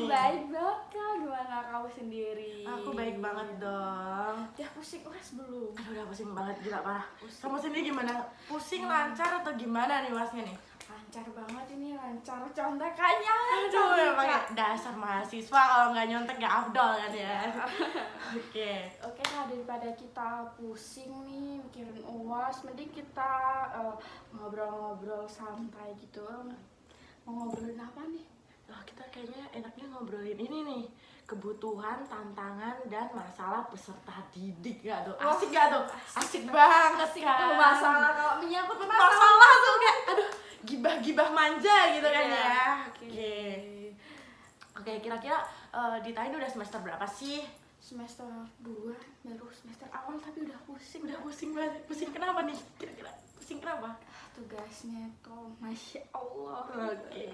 baik banget Kak, gimana kamu sendiri? Aku baik banget dong. Udah pusing UAS belum? Aduh udah pusing banget, gila parah. Kamu sendiri gimana? Pusing lancar atau gimana nih UASnya nih? Lancar banget ini, lancar contekannya. Aduh emang ya, dasar mahasiswa kalau nggak nyontek ya afdol kan ya. Oke. Oke Kak, daripada kita pusing nih mikirin UAS, mending kita ngobrol-ngobrol santai gitu. Mau ngobrolin apa nih? Oh, kita kayaknya enaknya ngobrolin ini nih, kebutuhan, tantangan, dan masalah peserta didik gak tuh? Asik gak tuh? Asik banget Asik kan? tuh masalah, kalau menyangkut masalah tuh kayak, aduh, gibah-gibah manja gitu kan Iya, ya. oke. Oke, kira-kira Dita ini udah semester berapa sih? Semester 2, baru semester awal tapi udah pusing. Udah pusing banget. Pusing kenapa nih? Kira-kira pusing kenapa? Tugasnya tuh, Masya Allah. Oke.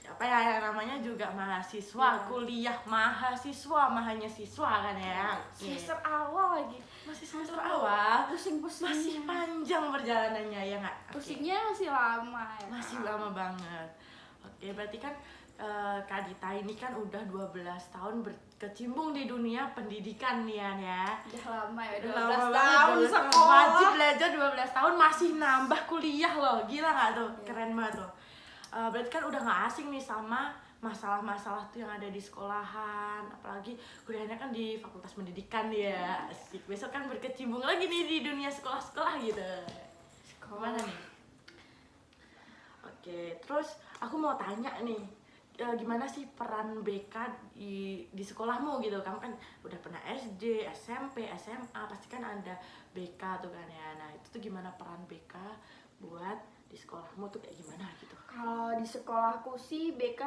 Apa ya, yang namanya juga mahasiswa, Iya. kuliah mahasiswa, mahanya siswa kan ya. Oke. Semester awal lagi. Masih semester awal, Pusing-pusing. masih panjang perjalanannya ya nggak? Oke. Pusingnya masih lama ya. Masih lama banget. Oke, berarti kan Kak Dita ini kan udah 12 tahun berkecimpung di dunia pendidikan nih ya. Udah lama ya, Udah 12 lama tahun banget, sekolah. wajib belajar 12 tahun, masih nambah kuliah loh. Gila nggak tuh? Iya. Keren banget tuh. Berarti kan udah nggak asing nih sama masalah-masalah tuh yang ada di sekolahan, apalagi kuliahnya kan di fakultas pendidikan ya. Asik. Besok kan berkecimpung lagi nih di dunia sekolah-sekolah gitu. Gimana nih? Oke, terus aku mau tanya nih, gimana sih peran BK di sekolahmu gitu? Kamu kan udah pernah SD, SMP, SMA, pasti kan ada BK tuh kan ya. Nah itu tuh gimana peran BK buat di sekolahmu tuh kayak gimana gitu? Kalau di sekolahku sih BK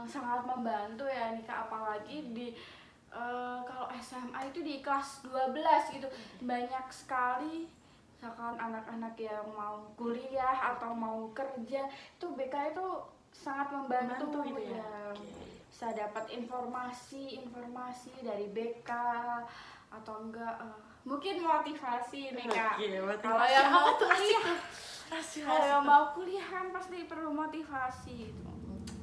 sangat membantu ya nih Kak, apalagi di kalau SMA itu di kelas 12 gitu. Banyak sekali misalkan anak-anak yang mau kuliah atau mau kerja, itu BK itu sangat membantu gitu ya? ya. Oke. Bisa dapat informasi dari BK atau enggak mungkin motivasi nih Kak. Oke, motivasi. Kalau yang mau Apa tuh? kuliah, Asik, kalau asik yang tuh. mau kuliah kan pasti perlu motivasi gitu.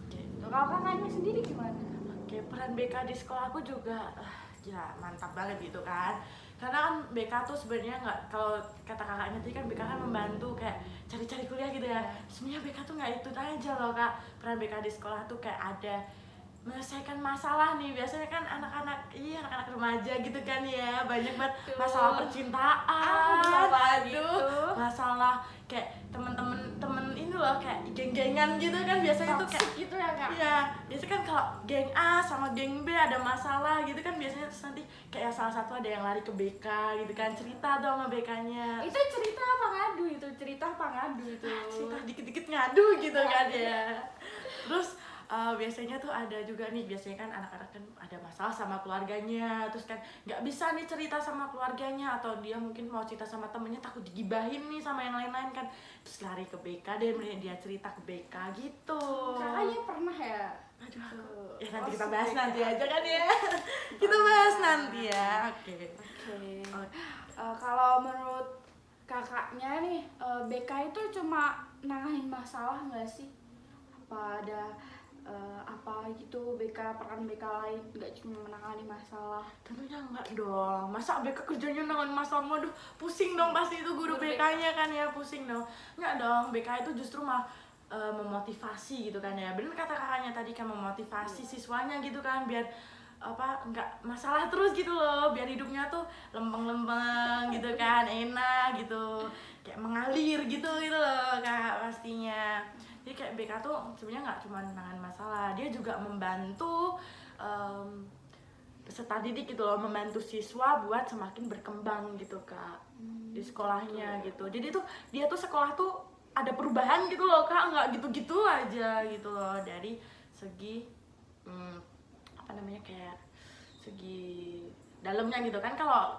Oke. Kalau kakaknya sendiri gimana? Oke, peran BK di sekolah aku juga ya mantap banget gitu kan. Karena kan BK tuh sebenarnya nggak, kalau kata kakaknya tadi kan BK kan membantu kayak cari-cari kuliah gitu ya. Sebenarnya BK tuh nggak itu aja loh Kak. Peran BK di sekolah tuh kayak ada menyelesaikan masalah nih. Biasanya kan anak-anak remaja gitu kan ya, banyak banget masalah percintaan, Gitu. masalah kayak temen ini loh, kayak geng-gengan gitu kan biasanya tuh kayak Toxic gitu ya Kak? iya, biasanya kan kalau geng A sama geng B ada masalah gitu kan biasanya, terus nanti kayak salah satu ada yang lari ke BK gitu kan, cerita dong sama BK-nya. Itu cerita apa ngadu itu? Cerita apa ngadu itu? Cerita dikit-dikit ngadu gitu kan ya. Terus biasanya tuh ada juga nih, biasanya kan anak-anak kan ada masalah sama keluarganya, terus kan nggak bisa nih cerita sama keluarganya, atau dia mungkin mau cerita sama temennya takut digibahin nih sama yang lain-lain kan, terus lari ke BK deh, dia cerita ke BK gitu. Kakaknya pernah ya? Aduh, ya nanti kita bahas nanti aja kan ya. Kita bahas nanti ya. Oke. Kalau menurut kakaknya nih, BK itu cuma nanganin masalah nggak sih? Apa ada apa gitu peran BK lain, nggak cuma menangani masalah? Tentunya enggak dong. Masa BK kerjanya nangan masalah, aduh pusing dong pasti itu guru BK-nya kan ya, pusing dong. Enggak dong, BK itu justru mah memotivasi gitu kan ya. Bener kata kakaknya tadi kan, memotivasi siswanya gitu kan, biar apa enggak masalah terus gitu loh, biar hidupnya tuh lempeng-lempeng gitu kan, enak gitu, kayak mengalir gitu loh Kak pastinya. Jadi kayak BK tuh sebenarnya nggak cuma nangan masalah, dia juga membantu peserta didik gitu loh, membantu siswa buat semakin berkembang gitu Kak di sekolahnya gitu. Jadi tuh dia tuh sekolah tuh ada perubahan gitu loh Kak, nggak gitu-gitu aja gitu loh, dari segi apa namanya, kayak segi dalamnya gitu kan.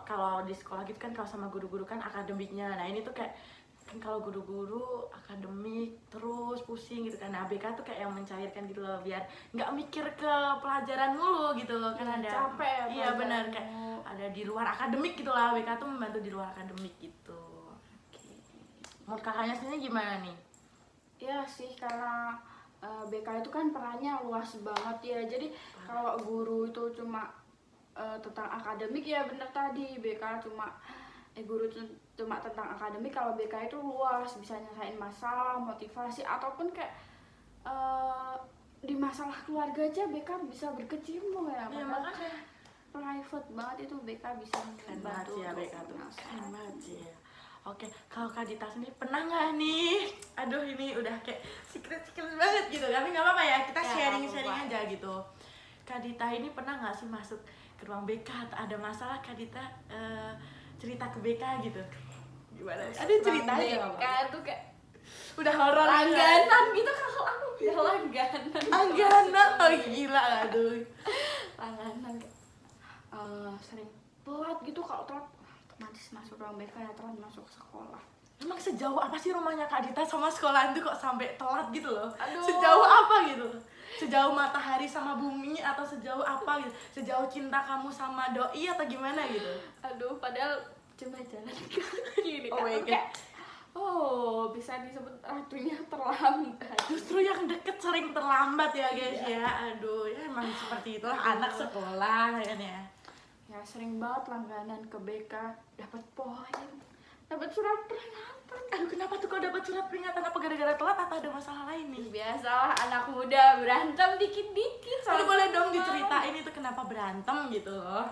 Kalau di sekolah gitu kan, kalau sama guru-guru kan akademiknya, nah ini tuh kayak kan kalau guru-guru akademik terus pusing gitu kan. Nah BK tuh kayak yang mencairkan gitu loh, biar nggak mikir ke pelajaran mulu gitu loh kan, ada Capek ya iya benar, kayak pelajarannya. ada di luar akademik gitu lah, BK tuh membantu di luar akademik gitu. Menurut kakaknya sendiri gimana nih? Iya sih, karena BK itu kan perannya luas banget ya. Jadi kalau guru itu cuma tentang akademik ya bener tadi, BK cuma guru cuma tentang akademik. Kalau BK itu luas, bisa nyelesain masalah, motivasi, ataupun kayak di masalah keluarga aja BK bisa berkecimpung ya. Iya, Padahal makanya private banget itu BK bisa keren banget membantu sih ya untuk BK tuh, masalah. keren banget sih ya. Oke, kalau Kak Dita sendiri pernah nggak nih? Aduh, ini udah kayak secret banget gitu, tapi nggak apa-apa ya, kita Ya, sharing-sharing apa-apa. aja gitu. Kak Dita ini pernah nggak sih masuk ke ruang BK atau ada masalah Kak Dita cerita ke BK gitu? Gimana? Ada ceritanya nggak, BK Pak? tuh kayak Udah horor langganan gitu, kalau aku udah langganan. Langganan, oh gila, aduh. Langganan kayak sering telat gitu. Kalau telat otomatis masuk ruang BK ya, telat masuk sekolah. Emang sejauh apa sih rumahnya Kak Dita sama sekolahan tuh kok sampai telat gitu loh? Aduh. Sejauh apa gitu? Sejauh matahari sama bumi atau sejauh apa gitu? Sejauh cinta kamu sama doi atau gimana gitu? Aduh, padahal cuma jalan kaki nih Oh my kan. God. Kayak, oh, bisa disebut ratunya terlambat. Justru yang deket sering terlambat ya guys ya. Aduh, ya emang seperti itulah anak sekolah kan ya. Ya sering banget langganan ke BK, dapat poin, dapat surat peringatan. Aduh, kenapa tuh kok dapat surat peringatan? Apa gara-gara telat atau ada masalah lain nih? Biasalah anak muda berantem dikit-dikit. Aduh, sama boleh dong teman. diceritain itu kenapa berantem gitu loh.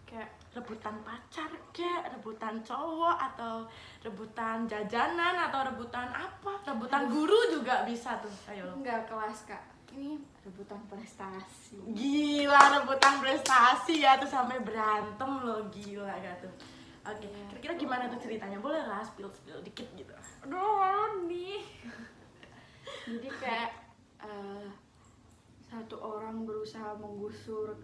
Kayak Rebutan pacar kek, rebutan cowok, atau rebutan jajanan, atau rebutan apa? Rebutan guru juga bisa tuh. Ayo lo. enggak kelas kak, ini rebutan prestasi. Gila, rebutan prestasi ya tuh sampai berantem lo, gila gak tuh. Oke, Iya. kira-kira gimana tuh ceritanya? Boleh lah spill dikit gitu. Aduh nih. Jadi kayak satu orang berusaha menggusur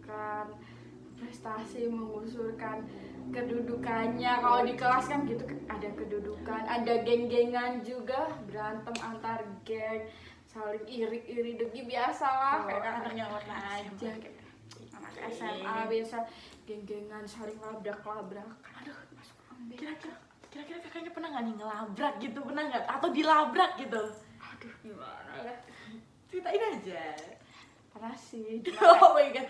prestasi, mengusurkan kedudukannya. Kalau di kelas kan gitu, ada kedudukan, ada geng-gengan juga, berantem antar geng, saling iri-iri degi, biasalah. Oh, Kayak anaknya anak orang aja, kayak anak SMA biasa geng-gengan saling labrak-labrakan. Aduh, masuk ruang BK. Kira-kira kakaknya pernah nggak nih ngelabrak gitu? Pernah nggak? Atau dilabrak gitu? Aduh, gimana ya? Ceritain aja. Pernah sih. Oh my god,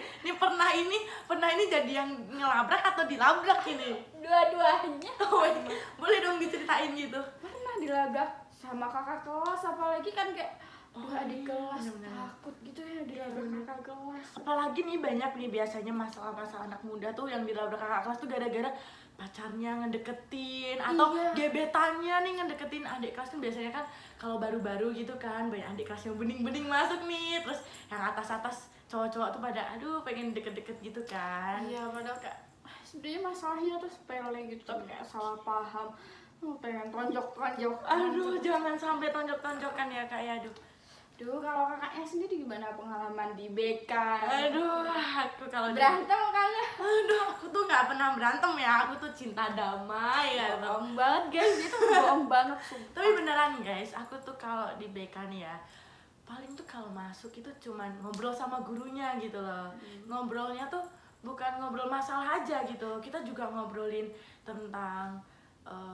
pernah ini jadi yang ngelabrak atau dilabrak ini? Dua-duanya. Oh my god, boleh dong diceritain gitu? Pernah dilabrak sama kakak kelas, apalagi kan kayak adik kelas, bener-bener. takut gitu ya dilabrak kakak kelas. Apalagi nih banyak nih biasanya masalah-masalah anak muda tuh yang dilabrak kakak kelas tuh gara-gara pacarnya ngedeketin atau Iya. gebetannya nih ngedeketin adik kelas. Kan biasanya kan kalau baru-baru gitu kan banyak adik kelas yang bening-bening masuk nih, terus yang atas-atas cowok-cowok tuh pada aduh pengen deket-deket gitu kan. Iya, padahal kayak sebenarnya masalahnya tuh sepele gitu, tapi kayak salah paham. Pengen tonjok-tonjok. Aduh, jangan sampai tonjok-tonjokan ya kak ya, aduh. Duh, kalau kakaknya sendiri gimana pengalaman di BK? Aduh, aku kalau Berantem kakaknya? aduh, aku tuh nggak pernah berantem ya, aku tuh cinta damai ya. Bohong banget guys, itu bohong banget sumpah. Tapi beneran guys, aku tuh kalau di BK nih ya, paling tuh kalau masuk itu cuman ngobrol sama gurunya gitu loh. Ngobrolnya tuh bukan ngobrol masalah aja gitu, kita juga ngobrolin tentang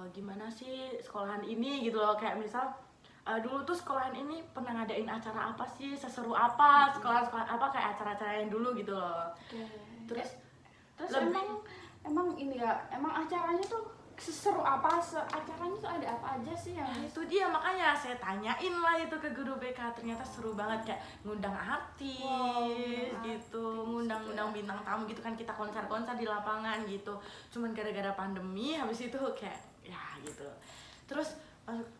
gimana sih sekolahan ini gitu loh. Kayak misal dulu tuh sekolahan ini pernah ngadain acara apa sih, seseru apa, sekolah-sekolah apa, kayak acara-acara yang dulu gitu loh. Oke. Terus Terus lebih- emang ini ya, emang acaranya tuh seseru apa? Acaranya tuh ada apa aja sih yang Nah, itu dia, makanya saya tanyain lah itu ke guru BK, ternyata seru banget, kayak ngundang artis Wow, gitu, artis, ngundang bintang tamu gitu kan, kita konser-konser di lapangan gitu. Cuman gara-gara pandemi habis itu kayak ya gitu. Terus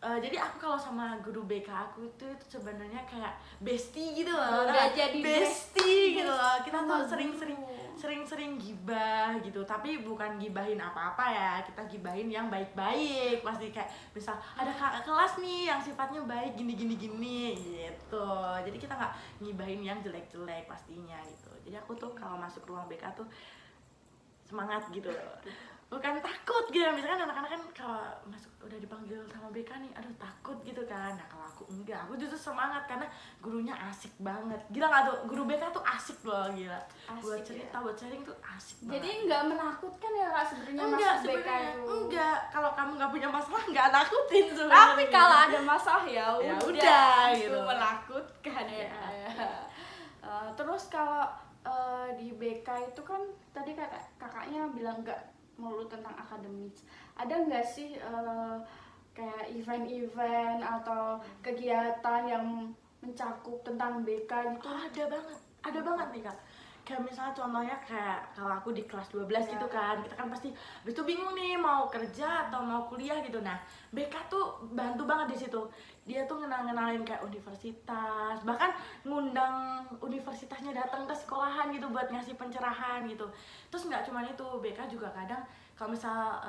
jadi aku kalau sama guru BK aku itu sebenarnya kayak bestie gitu loh. Udah jadi bestie gitu loh. Kita sama tuh guru. sering gibah gitu, tapi bukan gibahin apa-apa ya, kita gibahin yang baik-baik. Pasti kayak misal ada kakak kelas nih yang sifatnya baik gini gitu, jadi kita nggak ngibahin yang jelek-jelek pastinya gitu. Jadi aku tuh kalau masuk ruang BK tuh semangat gitu loh. bukan takut gitu. Misalkan anak-anak kan kalau masuk udah dipanggil sama BK nih, aduh takut gitu kan. Nah kalau aku enggak, aku justru semangat karena gurunya asik banget. Gila nggak tuh, guru BK tuh asik loh, gila. Asik, Buat cerita, ya. buat sharing tuh asik Jadi banget. nggak menakutkan ya Kak sebenarnya Enggak masuk BK sebenarnya, itu. enggak. Kalau kamu nggak punya masalah nggak nakutin sebenarnya. Tapi kalau ada masalah ya Ya udah udah, itu gitu. menakutkan ya. Ya. Terus kalau di BK itu kan tadi kakaknya bilang nggak melulu tentang akademis. Ada nggak sih kayak event-event atau kegiatan yang mencakup tentang BK gitu? Oh, ada banget nih kak. Kayak misalnya contohnya kayak kalau aku di kelas 12 gitu kan, kita kan pasti habis itu bingung nih mau kerja atau mau kuliah gitu. Nah BK tuh bantu banget di situ. Dia tuh ngenalin kayak universitas, bahkan ngundang universitasnya datang ke sekolahan gitu buat ngasih pencerahan gitu. Terus nggak cuma itu, BK juga kadang kalau misal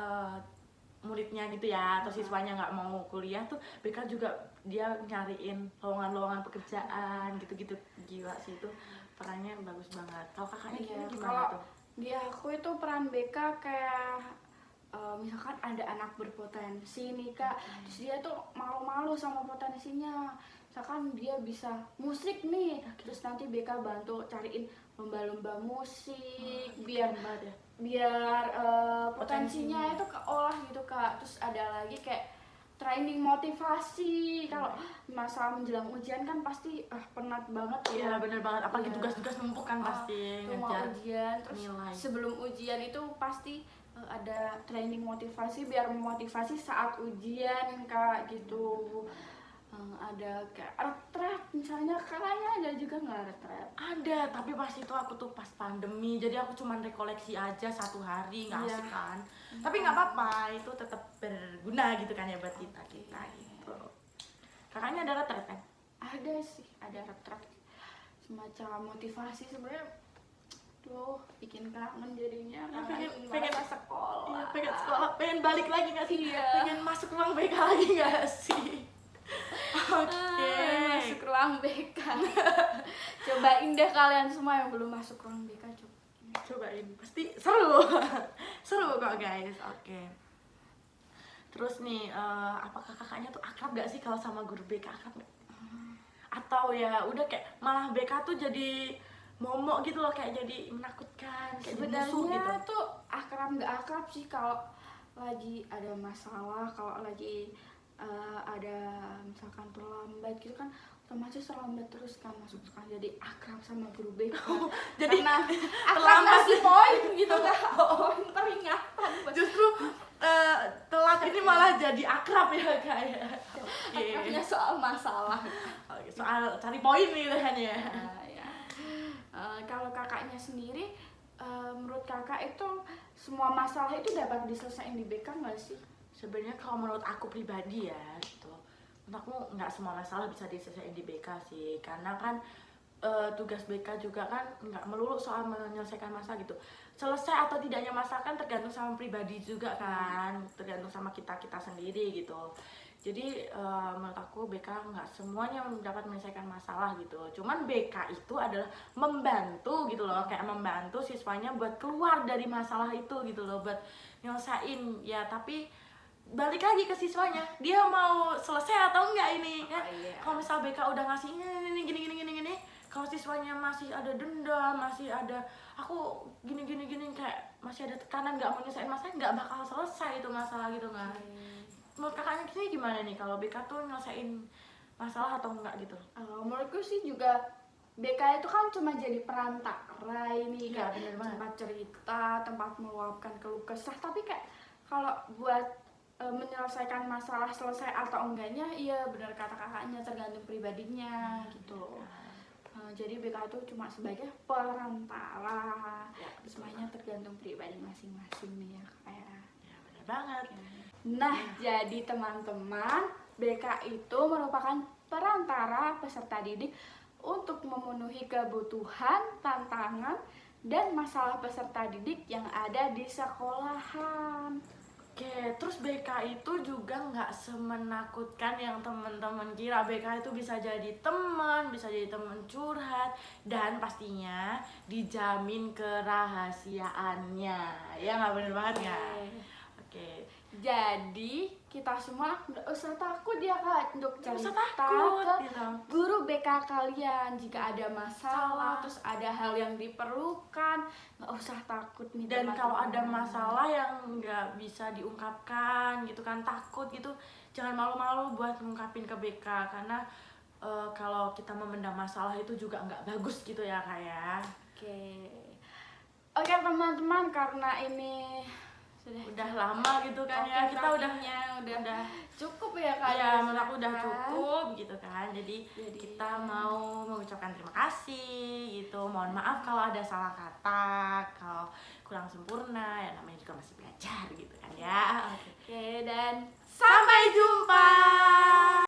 muridnya gitu ya atau siswanya nggak mau kuliah tuh BK juga dia nyariin lowongan-lowongan pekerjaan gitu-gitu. Gila sih itu, perannya bagus banget. Kalau kakaknya Iya, gimana kalau tuh? di aku itu peran BK kayak misalkan ada anak berpotensi nih Kak, terus dia tuh malu-malu sama potensinya. Misalkan dia bisa musik nih, terus nanti BK bantu cariin lomba-lomba musik biar Keren banget ya. potensinya itu keolah gitu Kak. Terus ada lagi kayak training motivasi. Kalau masa menjelang ujian kan pasti penat banget Iya ya. bener banget, apalagi Iya. tugas-tugas numpuk kan pasti Tuh mau ngejar ujian, terus nilai. sebelum ujian itu pasti ada training motivasi biar memotivasi saat ujian Kak gitu. Ada kayak retret misalnya, kakaknya ada juga nggak retret? Ada, tapi pas itu aku tuh pas pandemi, jadi aku cuman rekoleksi aja 1 hari, nggak Iya. asik kan. Tapi nggak apa-apa, itu tetap berguna gitu kan ya buat kita gitu. Kakaknya ada retret kan? Ada sih, ada retret semacam motivasi sebenarnya. Tuh bikin kangen jadinya, pengen masa sekolah. Iya, pengen sekolah, pengen balik lagi nggak sih? Iya. Pengen masuk ruang BK lagi nggak sih? Oke. Masuk ruang BK. Cobain deh kalian semua yang belum masuk ruang BK, Cobain, pasti seru. Seru kok guys. Oke. Terus nih, apakah kakaknya tuh akrab gak sih kalau sama guru BK, akrab gak? Atau ya udah kayak malah BK tuh jadi momok gitu loh, kayak jadi menakutkan, kayak jadi musuh gitu. Sebenarnya tuh akrab nggak akrab sih kalau lagi ada masalah, kalau lagi ada misalkan terlambat gitu kan, otomatis terlambat terus kan masuk sekolah, jadi akrab sama guru BK. Jadi karena akrab terlambat. ngasih poin gitu kan, poin peringatan. Justru telat ini malah jadi akrab ya kayak. Akrabnya soal masalah. Oke, soal cari poin nih kan ya. Ya. Kalau kakaknya sendiri, menurut kakak itu semua masalah itu dapat diselesaikan di BK nggak sih? Sebenarnya kalau menurut aku pribadi ya gitu, menurut aku nggak semua masalah bisa diselesaikan di BK sih, karena kan tugas BK juga kan nggak melulu soal menyelesaikan masalah gitu. Selesai atau tidaknya masalah kan tergantung sama pribadi juga kan, tergantung sama kita sendiri gitu. Jadi menurut aku BK nggak semuanya dapat menyelesaikan masalah gitu. Cuman BK itu adalah membantu gitu loh, kayak membantu siswanya buat keluar dari masalah itu gitu loh, buat nyelesain ya. Tapi balik lagi ke siswanya, dia mau selesai atau enggak ini kan. Kalau misal BK udah ngasih ini gini, kalau siswanya masih ada dendam, masih ada aku gini kayak masih ada tekanan, nggak mau nyelesain masalah, nggak bakal selesai itu masalah gitu kan. Menurut kakaknya sini gimana nih, kalau BK tuh nyelesain masalah atau enggak gitu? Menurutku sih juga BK itu kan cuma jadi perantara ini Iya, kan, bener banget. tempat cerita, tempat meluapkan keluh kesah. Tapi kayak kalau buat menyelesaikan masalah selesai atau enggaknya, iya benar kata kakaknya, tergantung pribadinya gitu. Jadi BK itu cuma sebagai perantara, semuanya tergantung pribadi masing-masing nih ya kayak. Ya bener banget. Nah, jadi teman-teman, BK itu merupakan perantara peserta didik untuk memenuhi kebutuhan, tantangan, dan masalah peserta didik yang ada di sekolahan. Oke, terus BK itu juga nggak semenakutkan yang teman-teman kira. BK itu bisa jadi teman, bisa jadi teman curhat, dan pastinya dijamin kerahasiaannya. Ya nggak, bener banget nggak? Oke, Jadi kita semua nggak usah takut ya Kak untuk nggak usah cerita takut ke gitu. guru BK kalian jika ada masalah, terus ada hal yang diperlukan, nggak usah takut nih Dan kalau ada teman-teman. masalah yang nggak bisa diungkapkan gitu kan, takut gitu, jangan malu-malu buat ngungkapin ke BK, karena kalau kita memendam masalah itu juga nggak bagus gitu ya Kak ya. Oke teman-teman, karena ini Udah lama gitu kan ya, kita udah cukup ya Kak. ya, ya, menurut aku udah kan? cukup gitu kan. Jadi kita mau mengucapkan terima kasih gitu. Mohon maaf kalau ada salah kata, kalau kurang sempurna, ya namanya juga masih belajar gitu kan ya. Oke, dan Sampai jumpa.